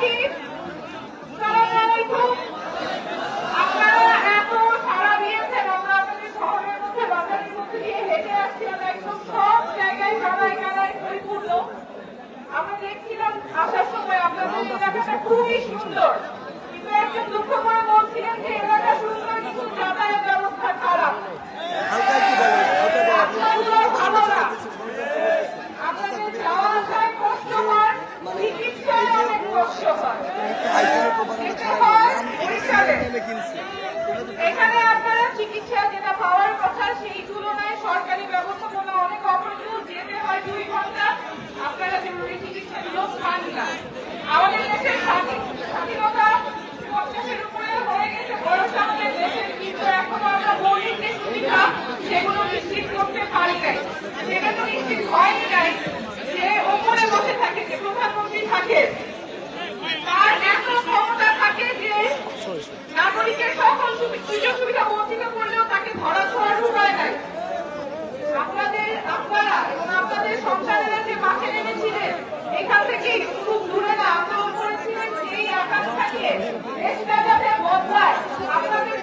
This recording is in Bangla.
দেশবাসী, আসসালামু আলাইকুম। আপনারা এত সাড়া দিয়েছেন, আমরা আপনাদের শহরের মধ্যে বাজারের মধ্যে দিয়ে হেঁটে আসছিলাম, একদম সব জায়গায় কানায় কানায় পরিপূর্ণ। আমরা দেখছিলাম আসার সময় আপনাদের এলাকাটা খুবই সুন্দর, কিন্তু একজন দুঃখ করে বলছিলেন যে এলাকা সুন্দর কিন্তু যাতায়াত ব্যবস্থা খারাপ। ভালো না, আপনাদের যাওয়া আসায় কষ্ট হয়, চিকিৎসায় অনেক কষ্ট হয়। এখানে আপনারা চিকিৎসা যেটা পাওয়ার কথা সেই তুলনায় সরকারি ব্যবস্থাপনা অনেক অপ্রতুল, যেতে হয় 2 ঘন্টা, আপনারা জরুরি চিকিৎসাগুলো পান না। আমাদের দেশের স্বাধীনতা 50-এর উপরে হয়ে গেছে বয়স আমাদের দেশের, কিন্তু এখনো আমরা মৌলিক যে সুবিধা সেগুলো নিশ্চিত করতে পারি নাই। সেটা তো নিশ্চিত হয়নি নাই যে ওপরে বসে থাকে, যে প্রধানমন্ত্রী থাকে, তার এত ক্ষমতা থাকে যে নাগরিকের সকল সুযোগ সুবিধা বঞ্চিত করলেও তাকে ধরা ছোঁয়ার উপায় নাই। আপনারা এবং আপনাদের সন্তানেরা যে মাঠে নেমেছিলেন, এখান থেকে খুব দূরে না আন্দোলন করেছিলেন সেই আকাশ থাকে দেশটা যাতে বদলায়, আপনাদের